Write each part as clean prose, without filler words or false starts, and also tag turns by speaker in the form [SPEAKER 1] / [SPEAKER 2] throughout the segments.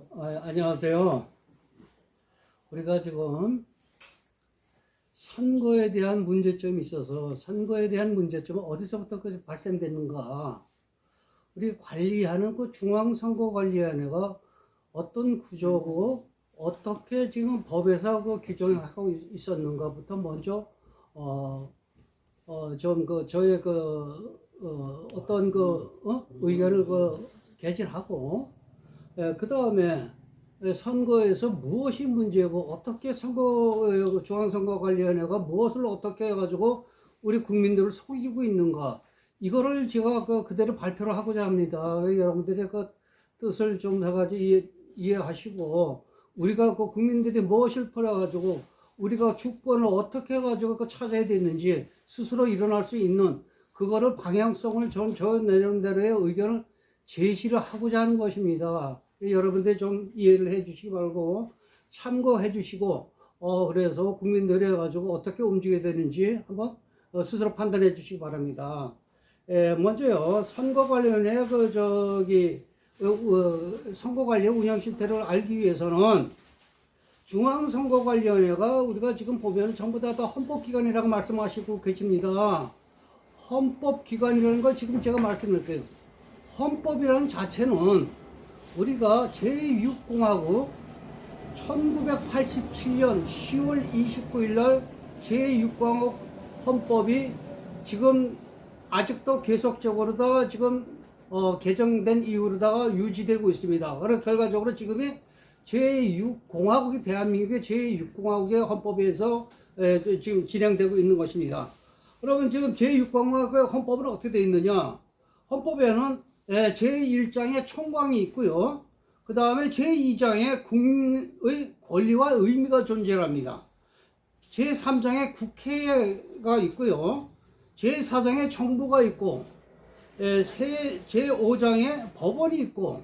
[SPEAKER 1] 안녕하세요. 우리가 지금 선거에 대한 문제점이 있어서 선거에 대한 문제점은 어디서부터 발생됐는가? 우리 관리하는 그 중앙선거관리위원회가 어떤 구조고 어떻게 지금 법에서 그 규정하고 있었는가부터 먼저 저의 어떤 의견을 개진하고, 그 다음에 선거에서 무엇이 문제고 어떻게 중앙선거관리위원회가 무엇을 어떻게 해가지고 우리 국민들을 속이고 있는가, 이거를 제가 그대로 발표를 하고자 합니다. 여러분들의 그 뜻을 좀 해가지고 이해하시고, 우리가 그 국민들이 무엇을 벌여가지고 우리가 주권을 어떻게 해가지고 찾아야 되는지 스스로 일어날 수 있는 그거를 방향성을 저 내년대로의 의견을 제시를 하고자 하는 것입니다. 여러분들 좀 이해를 해 주시기 바라고, 참고해 주시고, 그래서 국민들이 해가지고 어떻게 움직여야 되는지 한번 스스로 판단해 주시기 바랍니다. 먼저요, 선거관리위원회 선거관리 운영 실태를 알기 위해서는 중앙선거관리위원회가 우리가 지금 보면 전부 다 헌법기관이라고 말씀하시고 계십니다. 헌법기관이라는 거 지금 제가 말씀드릴게요. 헌법이라는 자체는 우리가 제6공화국 1987년 10월 29일 날 제6공화국 헌법이 지금 아직도 계속적으로 지금 개정된 이후로다가 유지되고 있습니다. 그래서 결과적으로 지금이 제6공화국이 대한민국의 제6공화국의 헌법에서 지금 진행되고 있는 것입니다. 그러면 지금 제6공화국의 헌법은 어떻게 되어 있느냐? 헌법에는 제1장에 총광이 있고요. 그 다음에 제2장에 국민의 권리와 의미가 존재합니다. 제3장에 국회가 있고요. 제4장에 정부가 있고, 제5장에 법원이 있고,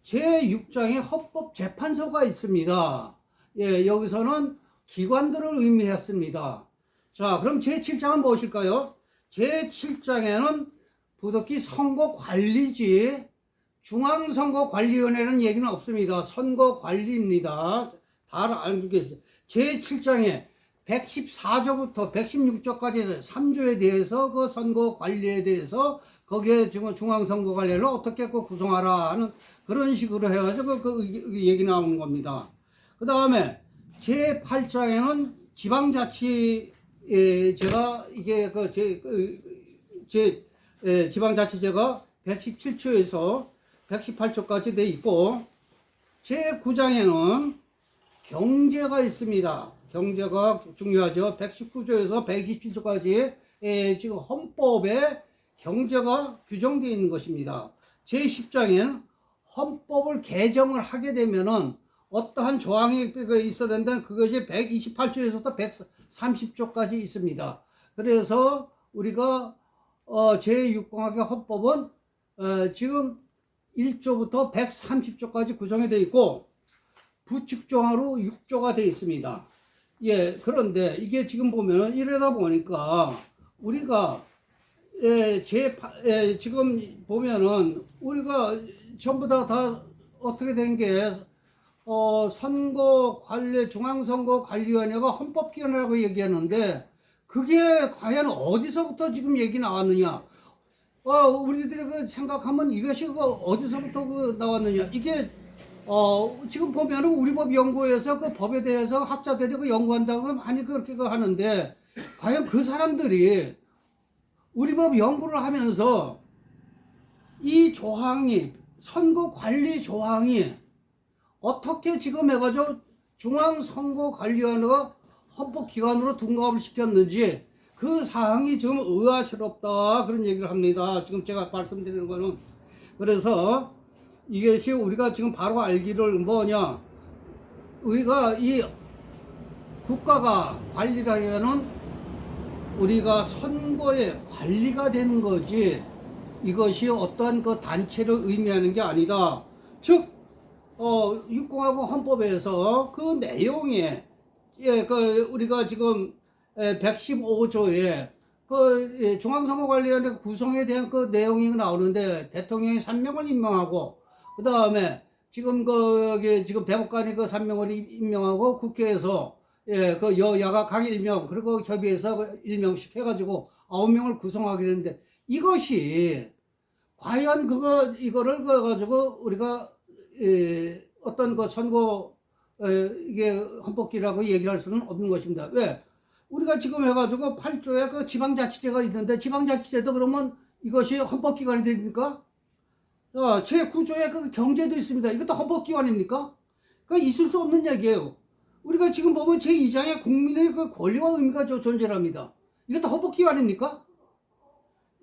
[SPEAKER 1] 제6장에 헌법재판소가 있습니다. 여기서는 기관들을 의미했습니다. 자, 그럼 제7장은 무엇일까요? 제7장에는 부득이 선거관리지 중앙선거관리위원회라는 얘기는 없습니다. 선거관리입니다. 다 알고 계시죠? 제7장에 114조부터 116조까지 3조에 대해서 그 선거관리에 대해서 거기에 지금 중앙선거관리를 어떻게 구성하라 하는 그런 식으로 해가지고 그 얘기 나오는 겁니다. 그 다음에 제8장에는 지방자치제가 이게 지방자치제가 117조에서 118조까지 돼 있고, 제9장에는 경제가 있습니다. 경제가 중요하죠. 119조에서 127조까지 지금 헌법에 경제가 규정되어 있는 것입니다. 제10장에는 헌법을 개정을 하게 되면은 어떠한 조항이 있어야 된다는 그것이 128조에서부터 130조까지 있습니다. 그래서 우리가 제6공화국의 헌법은 지금 1조부터 130조까지 구성이 되어 있고, 부칙조항으로 6조가 되어 있습니다. 그런데 이게 지금 보면 이러다 보니까 우리가 지금 보면은 우리가 전부 다 어떻게 된 게 중앙선거관리위원회가 헌법기관이라고 얘기하는데, 그게 과연 어디서부터 지금 얘기 나왔느냐? 우리들이 생각하면 이것이 어디서부터 나왔느냐? 이게 지금 보면은 우리법 연구에서 그 법에 대해서 학자들이 연구한다고 많이 그렇게 하는데, 과연 그 사람들이 우리법 연구를 하면서 이 조항이, 선거관리 조항이 어떻게 지금 해가지고 중앙선거관리위원회가 헌법기관으로 둔갑을 시켰는지 그 사항이 지금 의아스럽다, 그런 얘기를 합니다. 지금 제가 말씀드리는 거는. 그래서 이것이 우리가 지금 바로 알기를 뭐냐, 우리가 이 국가가 관리를 하면은 우리가 선거의 관리가 되는 거지, 이것이 어떠한 그 단체를 의미하는 게 아니다. 즉, 6공화국 헌법에서 그 내용에, 우리가 지금 115조에 중앙선거관리위원회 구성에 대한 그 내용이 나오는데, 대통령이 3명을 임명하고, 그 다음에 지금 지금 대법관이 그 3명을 임명하고 국회에서 그 여야가 각 1명 그리고 협의해서 그 1명씩 해가지고 9명을 구성하게 되는데 이것이 과연 이거를 가지고 우리가 어떤 그 선거 이게 헌법기라고 얘기할 수는 없는 것입니다. 왜? 우리가 지금 해가지고 8조에 그 지방자치제가 있는데 지방자치제도 그러면 이것이 헌법기관이 됩니까? 제9조에 그 경제도 있습니다. 이것도 헌법기관입니까? 그러니까 있을 수 없는 얘기예요. 우리가 지금 보면 제2장에 국민의 그 권리와 의미가 존재합니다. 이것도 헌법기관입니까?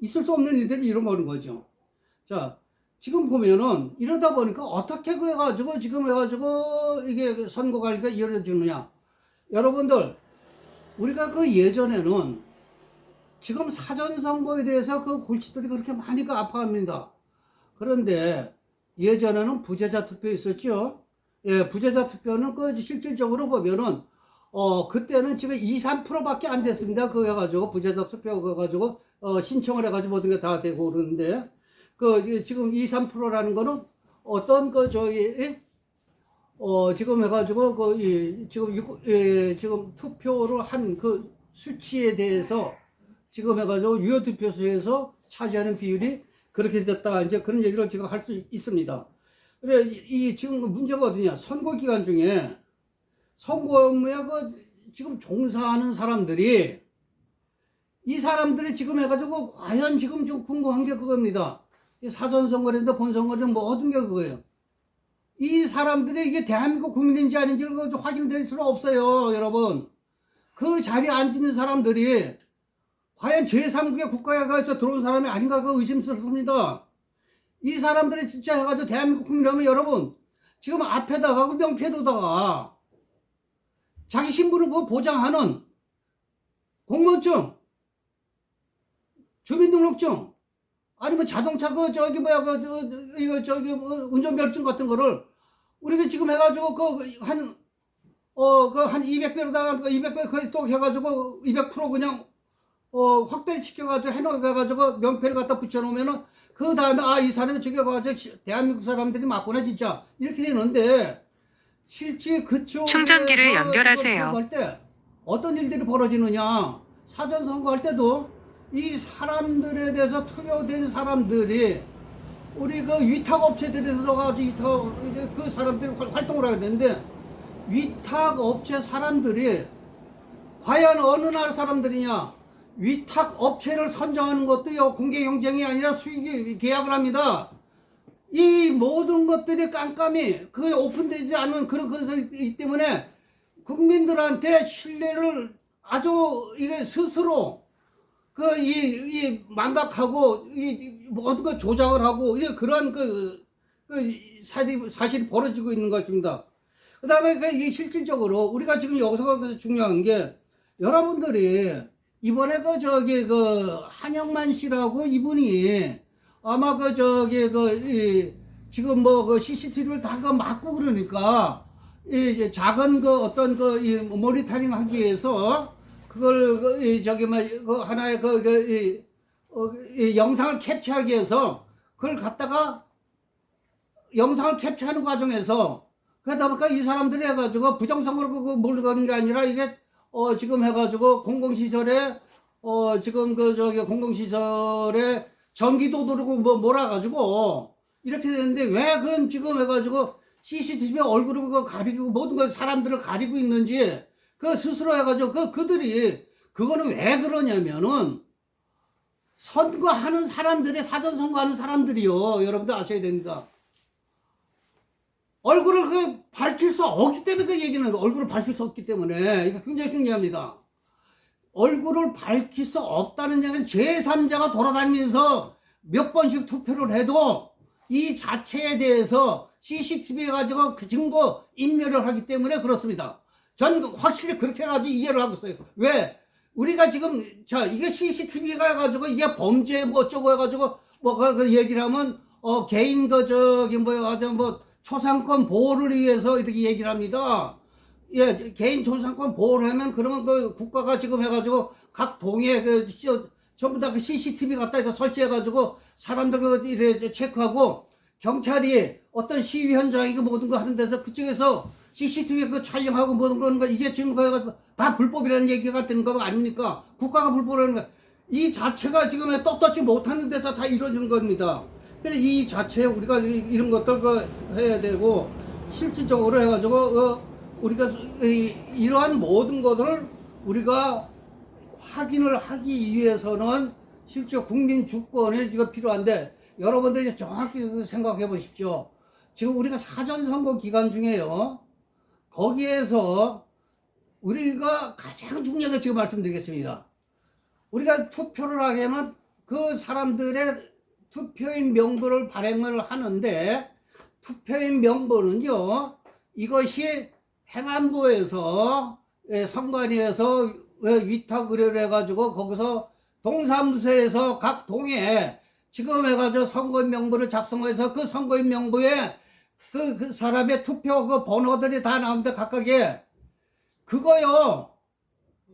[SPEAKER 1] 있을 수 없는 일들이 일어나는 거죠. 자, 지금 보면은 이러다 보니까 어떻게 해가지고 지금 해가지고 이게 선거 관리가 이루어지느냐. 여러분들, 우리가 그 예전에는 지금 사전선거에 대해서 그 골치들이 그렇게 많이 아파합니다. 그런데 예전에는 부재자 투표 있었죠. 예, 부재자 투표는 그 실질적으로 보면은 그때는 지금 2, 3%밖에 안 됐습니다. 그거 해가지고 부재자 투표 그거 가지고 신청을 해가지고 모든 게 다 되고 그러는데 지금 2, 3%라는 거는 어떤 지금 해가지고 지금 투표를 한 그 수치에 대해서 지금 해가지고 유효 투표소에서 차지하는 비율이 그렇게 됐다. 이제 그런 얘기를 제가 할 수 있습니다. 그래, 지금 문제가 어디냐. 선거 기간 중에 선거에 지금 종사하는 사람들이 이 사람들이 지금 해가지고 과연 지금 좀 궁금한 게 그겁니다. 사전선거인데 본선거는 뭐 얻은 게 그거예요. 이 사람들이 이게 대한민국 국민인지 아닌지를 확인될 수는 없어요, 여러분. 그 자리에 앉는 사람들이 과연 제3국의 국가에서 들어온 사람이 아닌가가 의심스럽습니다. 이 사람들이 진짜 해가지고 대한민국 국민이라면 여러분, 지금 앞에다가 명패로다가 자기 신분을 보장하는 공무원증, 주민등록증, 아니면 자동차 운전면허증 같은 거를 우리가 지금 해가지고 한 200배로다가 200배 거의 또 해가지고 200% 그냥 확대를 시켜가지고 해가지고 명패를 갖다 붙여놓으면은 그 다음에 이 사람이 저기 가지고 대한민국 사람들이 맞구나 진짜 이렇게 되는데 실제 그쪽
[SPEAKER 2] 충전기를 연결하세요.
[SPEAKER 1] 할 때 어떤 일들이 벌어지느냐. 사전선거 할 때도 이 사람들에 대해서 투표된 사람들이 우리 그 위탁업체들에 들어가서 그 사람들이 활동을 하게 되는데 위탁업체 사람들이 과연 어느 나라 사람들이냐. 위탁업체를 선정하는 것도요 공개 경쟁이 아니라 수익 계약을 합니다. 이 모든 것들이 깜깜이 오픈되지 않은 그런 것이기 때문에 국민들한테 신뢰를 아주 이게 스스로 이 망각하고 모든 걸 조작을 하고 이게 그런 사실이 벌어지고 있는 것입니다. 그 다음에 이 실질적으로 우리가 지금 여기서 중요한 게 여러분들이 이번에 한영만 씨라고 이분이 아마 지금 CCTV를 다 막고 그러니까 작은 모니터링 하기 위해서 그걸 하나의 영상을 캡처하기 위해서 그걸 갖다가 영상을 캡처하는 과정에서 그러다 보니까 이 사람들이 해가지고 부정선거로 몰고 게 아니라 이게 지금 해가지고 공공시설에 공공시설에 전기도 들고 몰아가지고 이렇게 되는데 왜 그럼 지금 해가지고 CCTV 얼굴을 가리고 모든 걸 사람들을 가리고 있는지 스스로 해가지고 그들이 그거는 왜 그러냐면은 선거하는 사람들이 사전선거하는 사람들이요 여러분들 아셔야 됩니다. 얼굴을 밝힐 수 없기 때문에 얘기는 얼굴을 밝힐 수 없기 때문에 이거 굉장히 중요합니다. 얼굴을 밝힐 수 없다는 얘기는 제3자가 돌아다니면서 몇 번씩 투표를 해도 이 자체에 대해서 CCTV에 가지고 그 증거 인멸을 하기 때문에 그렇습니다. 전 확실히 그렇게 해가지고 이해를 하고 있어요. 왜? 우리가 지금 이게 CCTV가 해가지고 이게 범죄 어쩌고 해가지고 얘기를 하면 개인 초상권 보호를 위해서 이렇게 얘기를 합니다. 예, 개인 초상권 보호를 하면 그러면 국가가 지금 해가지고 각 동에 전부 다 CCTV 갖다 해서 설치해가지고 사람들 이래 체크하고 경찰이 어떤 시위 현장이고 모든 거 하는 데서 그쪽에서 CCTV 그 촬영하고 모든 거는 거 이게 지금 거다 불법이라는 얘기가 되는 거 아닙니까? 국가가 불법이라는 거. 이 자체가 지금 떳떳지 못하는 데서 다 이루어지는 겁니다. 그래서 이 자체에 우리가 이런 것들 해야 되고 실질적으로 해가지고 우리가 이러한 모든 것들을 우리가 확인을 하기 위해서는 실제 국민 주권이 지금 필요한데 여러분들이 정확히 생각해 보십시오. 지금 우리가 사전선거 기간 중에요. 거기에서 우리가 가장 중요하게 지금 말씀드리겠습니다. 우리가 투표를 하려면 그 사람들의 투표인 명부를 발행을 하는데 투표인 명부는요, 이것이 행안부에서 선관위에서 위탁 의뢰를 해가지고 거기서 동사무소에서 각 동에 지금 해가지고 선거인 명부를 작성해서 그 선거인 명부에 그 사람의 투표 그 번호들이 다 나오는데 각각에 그거요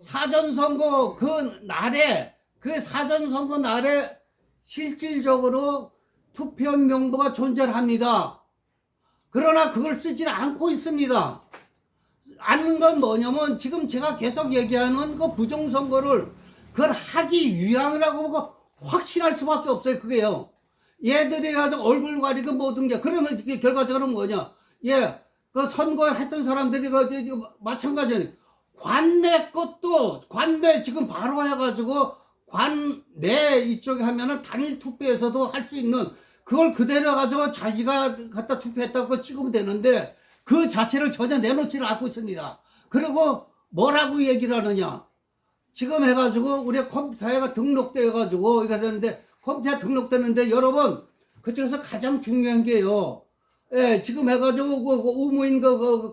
[SPEAKER 1] 사전선거 그 날에 그 사전선거 날에 실질적으로 투표 명부가 존재합니다. 그러나 그걸 쓰지 않고 있습니다. 않는 건 뭐냐면 지금 제가 계속 얘기하는 그 부정선거를 그걸 하기 위함이라고 확신할 수밖에 없어요. 그게요. 얘들이 가지고 얼굴 가리고 모든 게 그러면 결과적으로 뭐냐? 그 선거했던 사람들이 그 마찬가지예요. 관내 것도 관내 지금 바로 해가지고 관내 이쪽에 하면은 단일 투표에서도 할 수 있는 그걸 그대로 가지고 자기가 갖다 투표했다고 찍으면 되는데 그 자체를 전혀 내놓지를 않고 있습니다. 그리고 뭐라고 얘기를 하느냐? 지금 해가지고 우리 컴퓨터에 등록돼 가지고 이거 되는데 컴퓨터에 등록되는데 여러분 그쪽에서 가장 중요한 게요. 지금 해가지고 그 의무인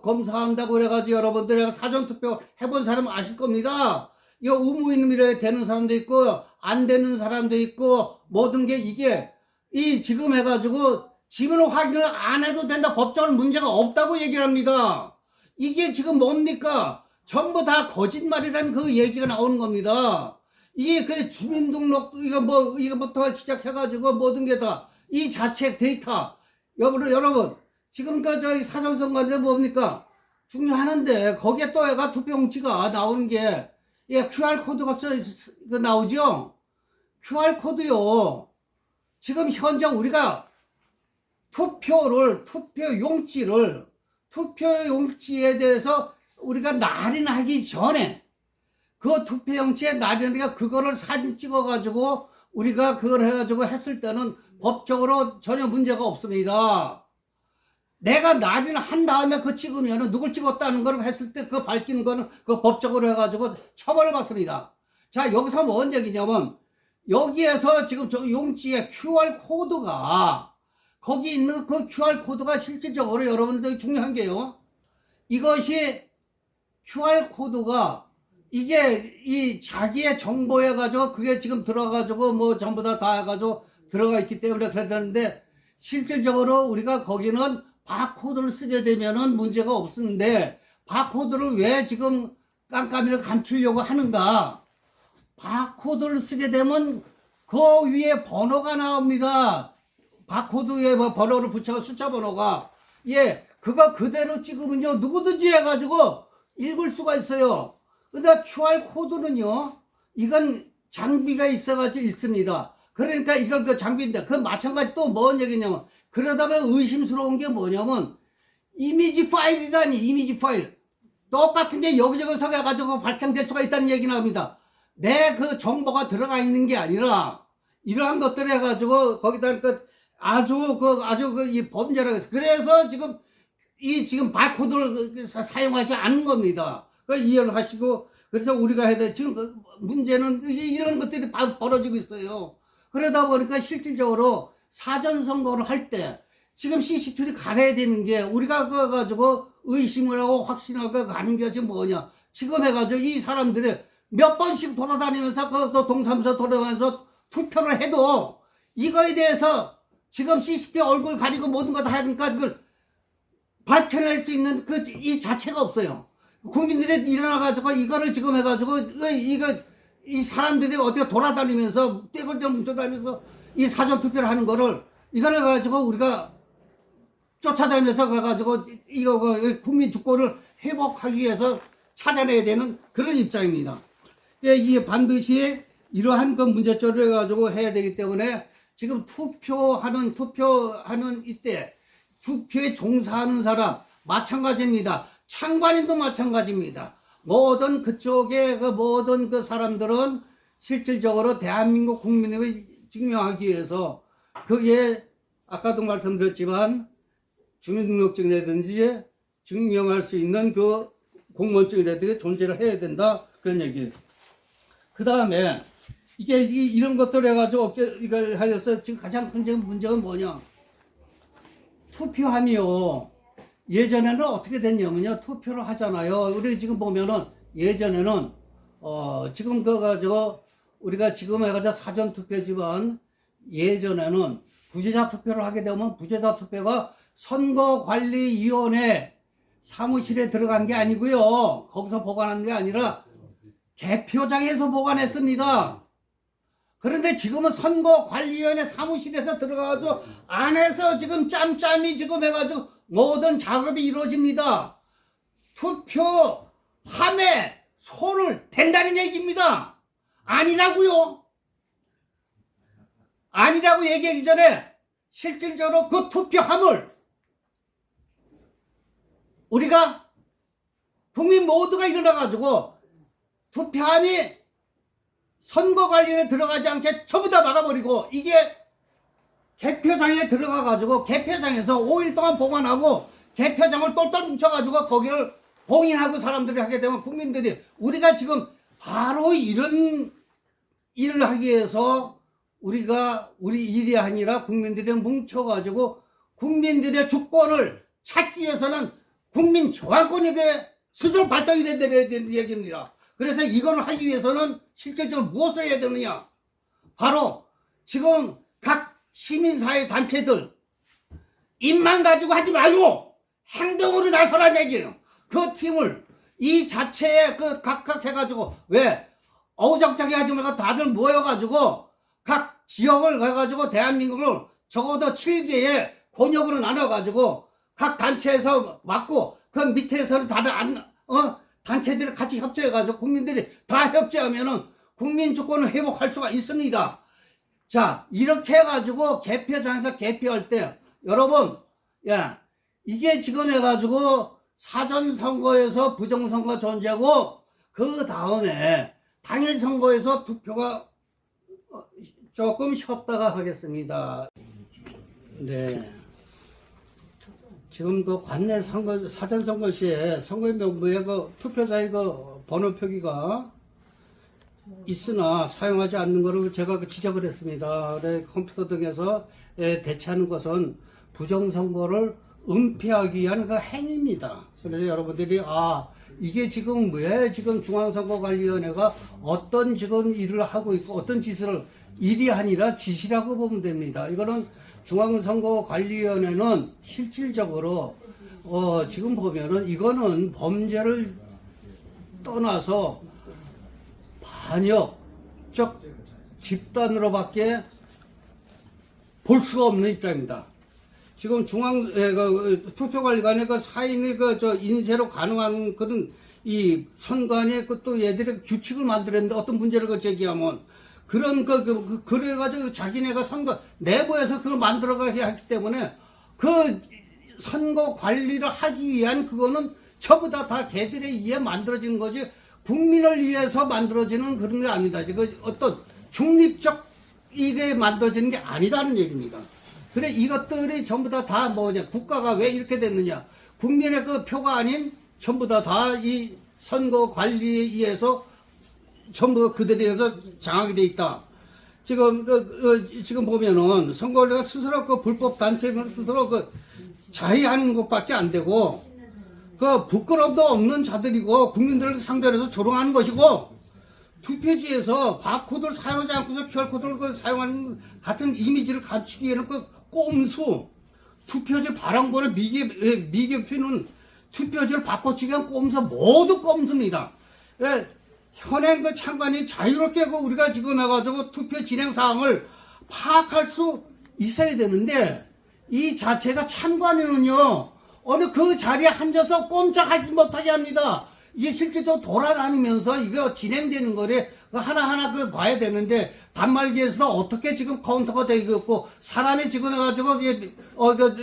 [SPEAKER 1] 검사한다고 그래가지고 여러분들 사전투표 해본 사람 아실 겁니다. 이거 의무인이라 되는 사람도 있고 안 되는 사람도 있고 모든 게 이게 이 지금 해가지고 지문 확인을 안 해도 된다. 법적으로 문제가 없다고 얘기를 합니다. 이게 지금 뭡니까? 전부 다 거짓말이라는 그 얘기가 나오는 겁니다. 이게 그래 주민등록 이거부터 시작해가지고 모든 게 다 이 자체 데이터 여러분 지금 저희 사전선거인데 뭡니까? 중요하는데 거기에 또 애가 투표용지가 나오는 게 QR코드가 나오죠? QR코드요. 지금 현재 우리가 투표용지에 대해서 우리가 날인하기 전에 그 투표용지에 날인하니까 그거를 사진 찍어가지고 우리가 그걸 해가지고 했을 때는 법적으로 전혀 문제가 없습니다. 내가 날인을 한 다음에 그거 찍으면은 누굴 찍었다는 걸 했을 때 그거 밝히는 거는 그 법적으로 해가지고 처벌을 받습니다. 자, 여기서 뭔 얘기냐면 여기에서 지금 저 용지에 QR코드가 거기 있는 그 QR코드가 실질적으로 여러분들 중요한 게요. 이것이 QR코드가 이게 이 자기의 정보 해가지고 그게 지금 들어가지고 뭐 전부 다 해가지고 들어가 있기 때문에 그래야 되는데 실질적으로 우리가 거기는 바코드를 쓰게 되면은 문제가 없는데 바코드를 왜 지금 깜깜이를 감추려고 하는가? 바코드를 쓰게 되면 그 위에 번호가 나옵니다. 바코드에 뭐 번호를 붙여서 숫자 번호가 그거 그대로 찍으면요 누구든지 해가지고 읽을 수가 있어요. 근데 QR코드는요 이건 장비가 있어가지고 있습니다. 그러니까 이걸 그 장비인데 그 마찬가지 또 뭔 얘기냐면 그러다가 의심스러운 게 뭐냐면 이미지 파일이라니 이미지 파일 똑같은 게 여기저기서 해가지고 발생될 수가 있다는 얘기 나옵니다. 내 그 정보가 들어가 있는 게 아니라 이러한 것들 해가지고 거기다 아주 이 범죄라고 해서 그래서 지금 바코드를 사용하지 않는 겁니다. 그 이해를 하시고 그래서 우리가 해야 돼. 지금 그 문제는 이런 것들이 벌어지고 있어요. 그러다 보니까 실질적으로 사전선거를 할 때 지금 CCTV를 갈아야 되는 게 우리가 그거 가지고 의심을 하고 확신하고 가는 게 지금 뭐냐. 지금 해가지고 이 사람들이 몇 번씩 돌아다니면서 또 동사무소 돌아다니면서 투표를 해도 이거에 대해서 지금 CCTV 얼굴 가리고 모든 거 다 하니까 그걸 밝혀낼 수 있는 이 자체가 없어요. 국민들이 일어나가지고 이거를 지금 해가지고 이 사람들이 어떻게 돌아다니면서 떼굴떼굴 뭉쳐다니면서 이 사전투표를 하는 거를 이거를 가지고 우리가 쫓아다니면서 가가지고 이거 국민 주권을 회복하기 위해서 찾아내야 되는 그런 입장입니다. 예, 이게 반드시 이러한 그 문제점을 해가지고 해야 되기 때문에 지금 투표하는 이때 투표에 종사하는 사람 마찬가지입니다. 참관인도 마찬가지입니다. 모든 그쪽에 모든 그 사람들은 실질적으로 대한민국 국민을 증명하기 위해서 그게 아까도 말씀드렸지만 주민등록증이라든지 증명할 수 있는 그 공무원증이라든지 존재를 해야 된다 그런 얘기예요. 그 다음에 이게 이런 것들 해가지고 이거 하여서 지금 가장 큰 문제가 뭐냐? 투표함이요. 예전에는 어떻게 됐냐면요. 투표를 하잖아요. 우리 지금 보면은 예전에는 지금 가지고 우리가 지금 해가지고 사전 투표지만 예전에는 부재자 투표를 하게 되면 부재자 투표가 선거관리위원회 사무실에 들어간 게 아니고요. 거기서 보관한 게 아니라 개표장에서 보관했습니다. 그런데 지금은 선거관리위원회 사무실에서 들어가가지고 안에서 지금 짬짬이 지금 해가지고 모든 작업이 이루어집니다. 투표함에 손을 댄다는 얘기입니다. 아니라고요. 아니라고 얘기하기 전에 실질적으로 그 투표함을 우리가 국민 모두가 일어나가지고 투표함이 선거관리에 들어가지 않게 전부 다 막아버리고 이게 개표장에 들어가가지고 개표장에서 5일 동안 보관하고 개표장을 똘똘 뭉쳐가지고 거기를 봉인하고 사람들이 하게 되면 국민들이 우리가 지금 바로 이런 일을 하기 위해서 우리 일이 아니라 국민들이 뭉쳐가지고 국민들의 주권을 찾기 위해서는 국민 저항권에게 스스로 발동이 된다는 얘기입니다. 그래서 이걸 하기 위해서는 실질적으로 무엇을 해야 되느냐? 바로 지금 각 시민사회 단체들 입만 가지고 하지 말고 행동으로 나서라는 얘기예요. 그 팀을 이 자체에 각각 해가지고 왜 어우적하게 하지 말고 다들 모여가지고 각 지역을 가가지고 대한민국을 적어도 7개의 권역으로 나눠가지고 각 단체에서 맡고 그 밑에서는 다들 단체들이 같이 협조해가지고 국민들이 다 협조하면은 국민 주권을 회복할 수가 있습니다. 자, 이렇게 해가지고 개표장에서 개표할 때 여러분, 야, 이게 지금 해가지고 사전선거에서 부정선거 존재하고 그 다음에 당일 선거에서 투표가 조금 쉬었다가 하겠습니다. 네. 지금 그 관내 선거, 사전선거 시에 선거인명부에 그 투표자의 그 번호 표기가 있으나 사용하지 않는 것을 제가 지적을 했습니다. 컴퓨터 등에서 대체하는 것은 부정선거를 은폐하기 위한 그 행위입니다. 그래서 여러분들이 이게 지금 왜 지금 중앙선거관리위원회가 어떤 지금 일을 하고 있고 어떤 짓을 일이 아니라 짓이라고 보면 됩니다. 이거는 중앙선거관리위원회는 실질적으로 지금 보면은 이거는 범죄를 떠나서 반역적 집단으로밖에 볼 수가 없는 입장입니다. 지금 투표관리관의 그 사인의 인쇄로 가능한 이 선관위의 또 얘들이 규칙을 만들었는데 어떤 문제를 제기하면 그런 그래가지고 자기네가 선거 내부에서 그걸 만들어가게 하기 때문에 그 선거 관리를 하기 위한 그거는 전부 다 걔들에 의해 만들어진 거지 국민을 위해서 만들어지는 그런 게 아니다. 그 어떤 중립적 이게 만들어지는 게 아니라는 얘기입니다. 그래 이것들이 전부 다 뭐냐 국가가 왜 이렇게 됐느냐 국민의 그 표가 아닌 전부 다 이 선거 관리에 의해서 전부 그들에 의해서 장악이 돼 있다. 지금 지금 보면은 선거가 스스로 그 불법 단체를 스스로 자해하는 것밖에 안 되고 부끄럼도 없는 자들이고 국민들을 상대로 해서 조롱하는 것이고 투표지에서 바코드를 사용하지 않고서 QR코드를 사용하는 같은 이미지를 갖추기 위해는 꼼수 투표지 발행번호 미개표는 투표지를 바꿔치기 한 꼼수 모두 꼼수입니다. 현행 참관이 자유롭게 우리가 지금 해가지고 투표 진행 사항을 파악할 수 있어야 되는데 이 자체가 참관인은요, 어느 그 자리에 앉아서 꼼짝하지 못하게 합니다. 이게 실제적으로 돌아다니면서 이거 진행되는 거를 하나하나 그 봐야 되는데, 단말기에서 어떻게 지금 카운터가 되고 있고, 사람이 지금 해가지고,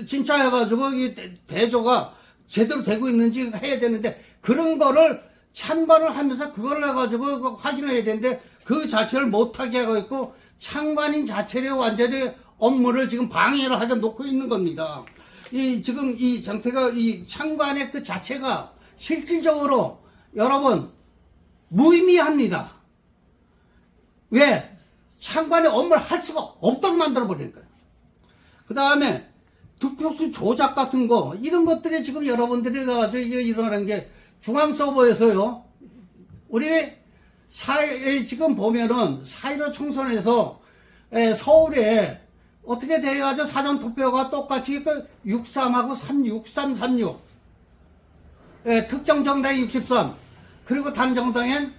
[SPEAKER 1] 진짜 해가지고, 이 대조가 제대로 되고 있는지 해야 되는데, 그런 거를 참관을 하면서 그걸 해가지고 확인을 해야 되는데, 그 자체를 못하게 하고 있고, 참관인 자체를 완전히 업무를 지금 방해를 하게 놓고 있는 겁니다. 지금 이 정태가 이 참관의 그 자체가 실질적으로 여러분 무의미합니다. 왜? 참관의 업무를 할 수가 없도록 만들어버리는 거예요. 그 다음에 득표수 조작 같은 거, 이런 것들이 지금 여러분들이 가지고 일어나는 게 중앙 서버에서요, 우리 지금 보면은 4.15 총선에서 서울에 어떻게 돼가지고 사전투표가 똑같이 63하고 6336. 특정 정당이 63. 그리고 단 정당엔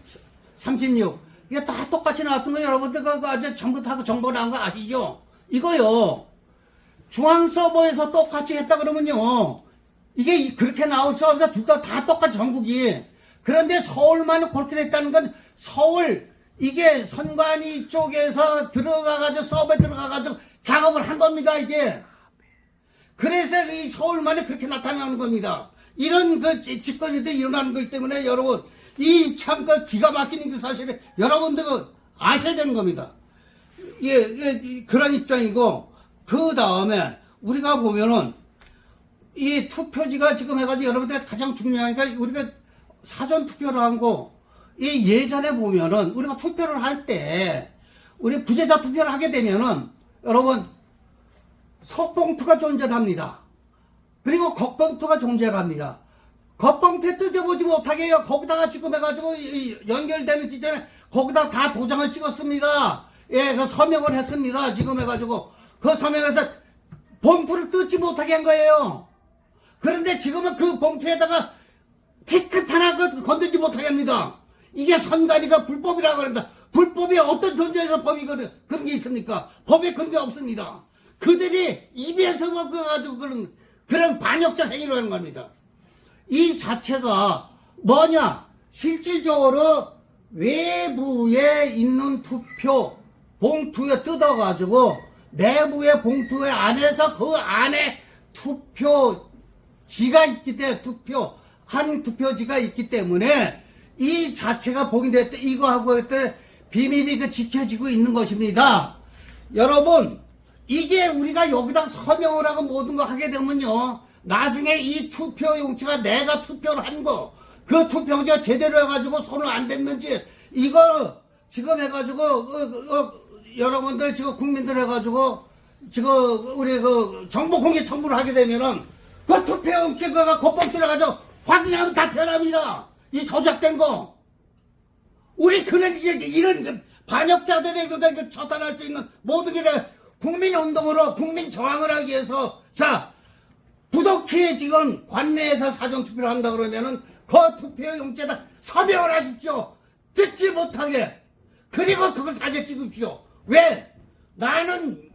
[SPEAKER 1] 36. 이게 다 똑같이 나왔던 거 여러분들 아주 전부 다 정보 나온 거 아시죠? 이거요. 중앙 서버에서 똑같이 했다 그러면요. 이게 그렇게 나올 수 없어. 둘 다 똑같이 전국이. 그런데 서울만 그렇게 됐다는 건 서울, 이게 선관위 쪽에서 들어가가지고 서버에 들어가가지고 작업을 한 겁니다, 이게. 그래서 이 서울만에 그렇게 나타나는 겁니다. 이런 그 집권이들이 일어나는 거기 때문에 여러분, 이 참 그 기가 막히는 그 사실을 여러분들 아셔야 되는 겁니다. 예, 그런 입장이고, 그 다음에 우리가 보면은 이 투표지가 지금 해가지고 여러분들 가장 중요하니까 우리가 사전 투표를 한 거, 이 예전에 보면은 우리가 투표를 할 때, 우리 부재자 투표를 하게 되면은 여러분 속봉투가 존재합니다. 그리고 겉봉투가 존재합니다. 겉봉투에 뜯어보지 못하게 해요. 거기다가 지금 해가지고 연결되는 시점에 거기다 다 도장을 찍었습니다. 예, 그 서명을 했습니다. 지금 해가지고 그 서명해서 봉투를 뜯지 못하게 한 거예요. 그런데 지금은 그 봉투에다가 티켓 하나 건들지 못하게 합니다. 이게 선관위가 불법이라고 합니다. 불법이 어떤 존재에서 법이 그런 게 있습니까? 법에 그런 게 없습니다. 그들이 입에서 먹어가지고 그런 반역적 행위를 하는 겁니다. 이 자체가 뭐냐? 실질적으로 외부에 있는 투표 봉투에 뜯어가지고 내부의 봉투에 안에서 그 안에 투표지가 있기 때문에 한 투표지가 있기 때문에 이 자체가 복인될 때 이거하고 했때 비밀이 지켜지고 있는 것입니다. 여러분, 이게 우리가 여기다 서명을 하고 모든 거 하게 되면요, 나중에 이 투표용지가 내가 투표를 한 거, 그 투표용지가 제대로 해가지고 손을 안 댔는지, 이거 지금 해가지고 여러분들 지금 국민들 해가지고 지금 우리 정보 공개 청구를 하게 되면은 그 투표용지 그가 겉봉투를 가지고 확인하면 다 드러납니다. 이 조작된 거. 우리 이런 반역자들의 처단할 수 있는 모든 게 국민운동으로 국민 저항을 하기 위해서, 자, 부덕희에 지금 관내에서 사전투표를 한다 그러면은 그 투표용지에다 서명을 하십시오. 듣지 못하게. 그리고 그걸 사진 찍으십시오. 왜? 나는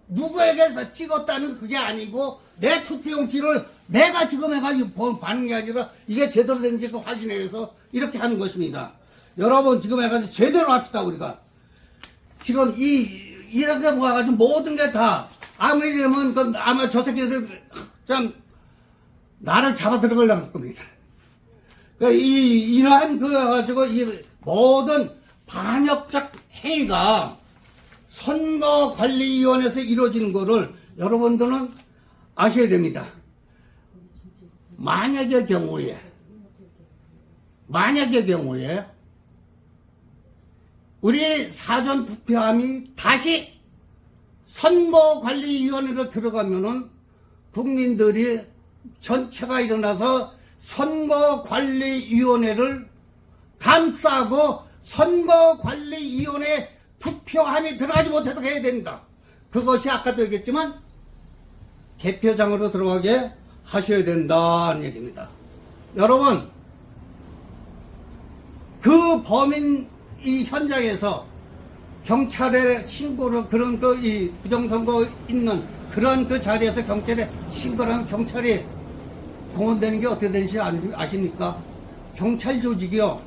[SPEAKER 1] 누구에게서 찍었다는 그게 아니고 내 투표용지를 내가 지금 해가지고 받는 게 아니라 이게 제대로 되는지 확인해서 이렇게 하는 것입니다. 여러분 지금 해가지고 제대로 합시다. 우리가 지금 이렇게 모아가지고 모든 게 다 아무리 이러면 아마 저 새끼들 참 나를 잡아 들어가려고 할 겁니다. 이러한 가지고 이 모든 반역적 행위가 선거관리위원회에서 이루어지는 거를 여러분들은 아셔야 됩니다. 만약의 경우에 우리 사전투표함이 다시 선거관리위원회로 들어가면은 국민들이 전체가 일어나서 선거관리위원회를 감싸고 선거관리위원회 투표함이 들어가지 못해도 해야 됩니다. 그것이 아까도 얘기했지만 개표장으로 들어가게 하셔야 된다는 얘기입니다. 여러분, 그 범인 이 현장에서 경찰에 신고를 이 부정선거 있는 그런 그 자리에서 경찰에 신고를 하면 경찰이 동원되는 게 어떻게 되는지 아십니까? 경찰 조직이요.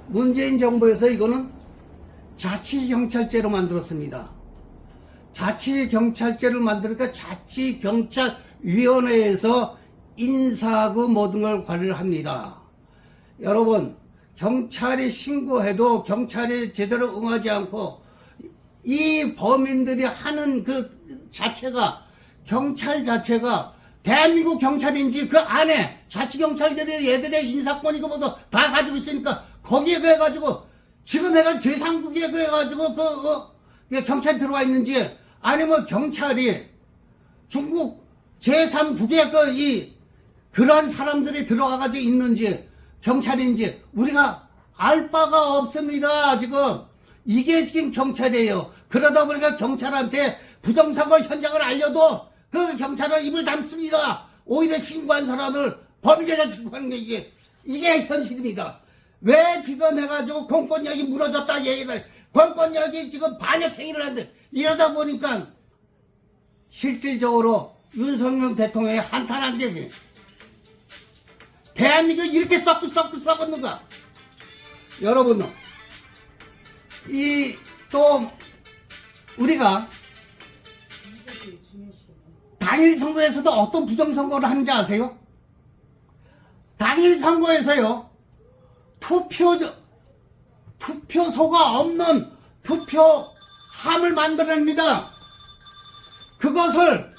[SPEAKER 1] 문재인 정부에서 이거는 자치경찰제로 만들었습니다. 자치경찰제를 만드니까 자치경찰위원회에서 인사하고 모든 걸 관리를 합니다. 여러분, 경찰이 신고해도 경찰이 제대로 응하지 않고 이 범인들이 하는 그 자체가, 경찰 자체가 대한민국 경찰인지 그 안에 자치경찰들이 얘들의 인사권이고 뭐도 다 가지고 있으니까 거기에 해가지고 지금 해가지고 제3국에 해가지고 경찰이 들어와 있는지 아니면 경찰이 중국 제3국에 그런 사람들이 들어와가지고 있는지 경찰인지 우리가 알 바가 없습니다. 지금 이게 지금 경찰이에요. 그러다 보니까 경찰한테 부정선거 현장을 알려도 그 경찰은 입을 닫습니다. 오히려 신고한 사람을 범죄자 취급하는 게 이게 현실입니다. 왜 지금 해가지고 공권력이 무너졌다 얘기를, 공권력이 지금 반역행위를 하는데 이러다 보니까 실질적으로 윤석열 대통령이 한탄한 게 대한민국이 이렇게 썩었는가? 여러분, 또 우리가 당일 선거에서도 어떤 부정선거를 하는지 아세요? 당일 선거에서요, 투표소가 없는 투표함을 만들어냅니다. 그것을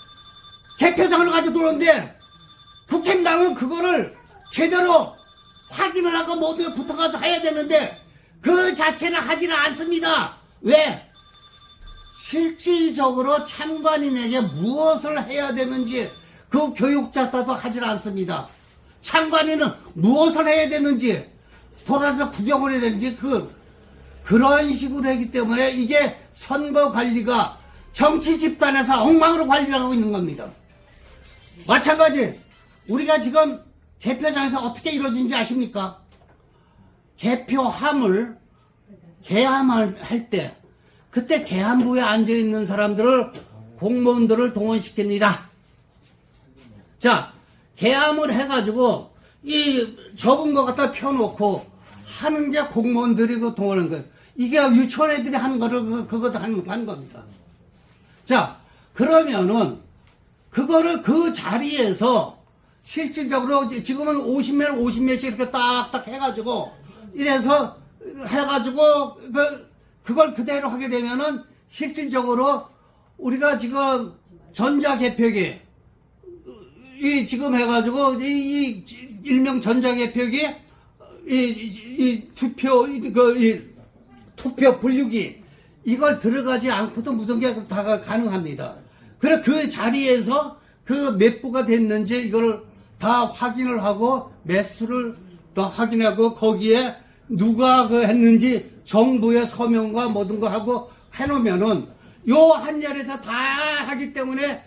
[SPEAKER 1] 개표장을 가지고 들어오는데 국힘당은 그거를 제대로 확인을 하고 모두에 붙어가지고 해야 되는데 그 자체는 하지는 않습니다. 왜? 실질적으로 참관인에게 무엇을 해야 되는지 그 교육자도 하질 않습니다. 참관인은 무엇을 해야 되는지 돌아서 구경을 해야 되는지 그런 식으로 하기 때문에 이게 선거 관리가 정치 집단에서 엉망으로 관리를 하고 있는 겁니다. 마찬가지 우리가 지금 개표장에서 어떻게 이루어진지 아십니까? 개표함을 개함을 할 때 그때 개함부에 앉아있는 사람들을 공무원들을 동원시킵니다. 자, 개함을 해가지고 이 접은 거 갖다 펴놓고 하는 게 공무원들이고 동원하는 거예요. 이게 유치원 애들이 하는 거를 그것도 하는 겁니다. 자, 그러면은 그거를 그 자리에서 실질적으로 지금은 50몇씩 이렇게 딱딱 해가지고 이래서 해가지고 그걸 그대로 하게 되면은 실질적으로 우리가 지금 전자개표기 지금 해가지고 이 일명 전자개표기 투표 분류기 이걸 들어가지 않고도 무슨 게 다 가능합니다. 그래 그 자리에서 그 몇 부가 됐는지 이거를 다 확인을 하고 매수를 더 확인하고 거기에 누가 했는지 정부의 서명과 모든 거 하고 해놓으면은 요 한 자리에서 다 하기 때문에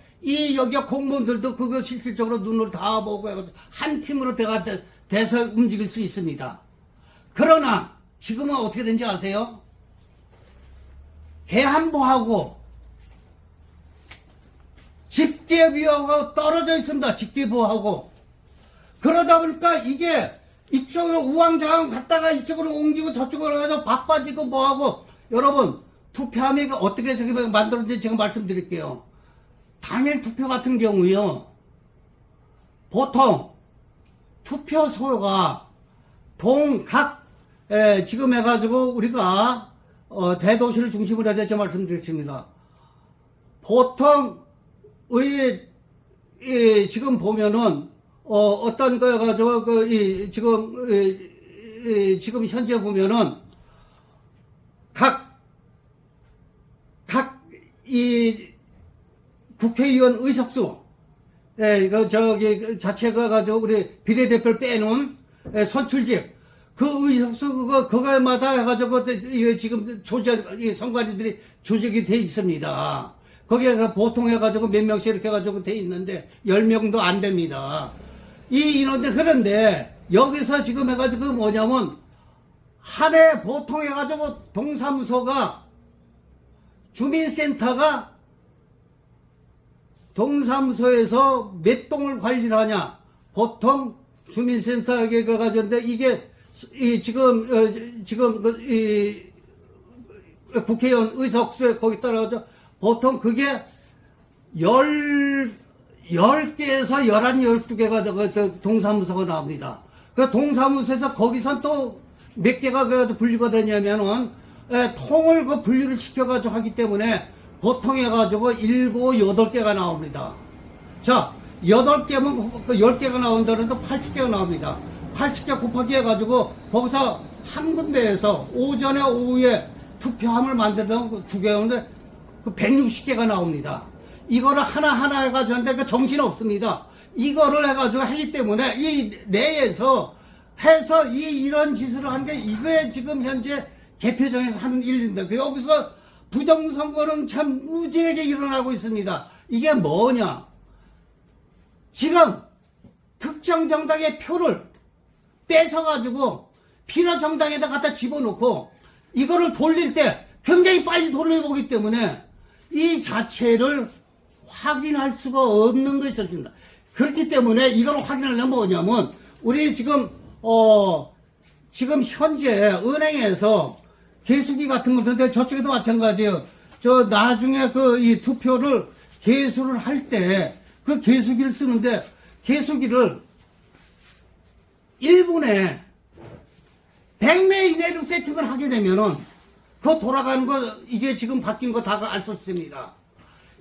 [SPEAKER 1] 여기 공무원들도 그거 실질적으로 눈을 다 보고 한 팀으로 돼서 움직일 수 있습니다. 그러나 지금은 어떻게 된지 아세요? 개함부하고 집계부하고 떨어져 있습니다. 집계부하고. 그러다 보니까 이게 이쪽으로 우왕좌왕 갔다가 이쪽으로 옮기고 저쪽으로 가서 바빠지고 뭐하고. 여러분 투표함이 어떻게 만들어진지 제가 말씀드릴게요. 당일 투표 같은 경우요, 보통 투표소가 지금 해가지고 우리가 대도시를 중심으로 해서 제가 말씀드렸습니다. 보통 지금 보면은 어떤 거 가지고 지금 현재 보면은 국회의원 의석수, 자체가 가지고 우리 비례대표를 빼놓은 선출직, 그 의석수, 그거마다 해가지고, 지금 선관위들이 조직이 돼 있습니다. 거기에 보통 해가지고 몇 명씩 이렇게 해가지고 돼 있는데, 10명도 안 됩니다. 이 인원들, 그런데, 여기서 지금 해가지고 뭐냐면, 한 해 보통 해가지고 동사무소가, 주민센터가 동사무소에서 몇 동을 관리를 하냐? 보통 주민센터에 가가지고 이게 지금 국회의원 의석수에 거기 따라가지고 보통 그게 10개에서 11, 12개가 동사무소가 나옵니다. 그 동사무소에서 거기선 또 몇 개가 분류가 되냐면은 통을 분류를 시켜가지고 하기 때문에 보통 해가지고 7, 8개가 나옵니다. 자, 8개면 10개가 나온다는데 80개가 나옵니다. 80개 곱하기 해가지고 거기서 한 군데에서 오전에 오후에 투표함을 만들면 2개였는데 160개가 나옵니다. 이거를 하나하나 해가지고 하는데 정신 없습니다. 이거를 해가지고 하기 때문에 이 내에서 해서 이런 짓을 하는 게 이거에 지금 현재 개표정에서 하는 일인데 여기서 부정선거는 참 무지하게 일어나고 있습니다. 이게 뭐냐? 지금 특정 정당의 표를 뺏어가지고 필요 정당에다 갖다 집어넣고 이거를 돌릴 때 굉장히 빨리 돌려보기 때문에 이 자체를 확인할 수가 없는 것이 있습니다. 그렇기 때문에 이걸 확인하려면 뭐냐면 우리 지금 현재 은행에서 개수기 같은 것인데 저쪽에도 마찬가지예요. 저 나중에 이 투표를 개수를 할 때 그 개수기를 쓰는데 개수기를 1분에 100매 이내로 세팅을 하게 되면은 그 돌아가는 거 이게 지금 바뀐 거 다 알 수 있습니다.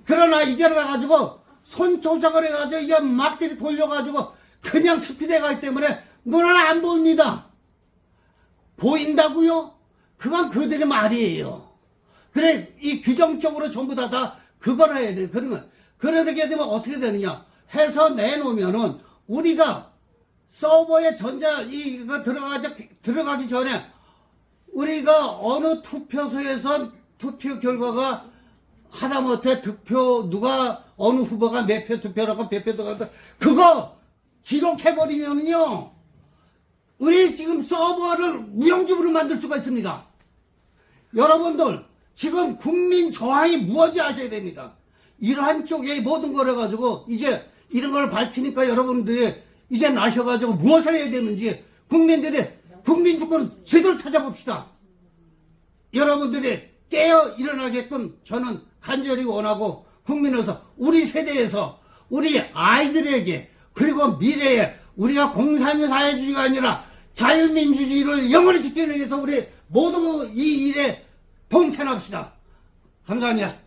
[SPEAKER 1] 그러나 이게 가가지고 손 조작을 해가지고 이게 막들이 돌려가지고 그냥 스피드에 가기 때문에 눈을 안 보입니다. 보인다고요? 그건 그들의 말이에요. 그래 이 규정적으로 전부 다 그걸 해야 돼요. 그러게 되면 어떻게 되느냐 해서 내놓으면은 우리가 서버에 이거 들어가기 전에 우리가 어느 투표소에서 투표 결과가 하다못해 누가 어느 후보가 몇 표 투표라고 몇 표 들어갔다 그거 기록해버리면은요 우리 지금 서버를 무용지물로 만들 수가 있습니다. 여러분들 지금 국민 저항이 무엇인지 아셔야 됩니다. 이러한 쪽에 모든 걸 해가지고 이제 이런 걸 밝히니까 여러분들이 이제 나셔가지고 무엇을 해야 되는지 국민 주권을 제대로 찾아봅시다. 여러분들이 깨어 일어나게끔 저는 간절히 원하고 국민으로서 우리 세대에서 우리 아이들에게 그리고 미래에 우리가 공산사회주의가 아니라 자유민주주의를 영원히 지키기 위해서 우리 모두 이 일에 동참합시다. 감사합니다.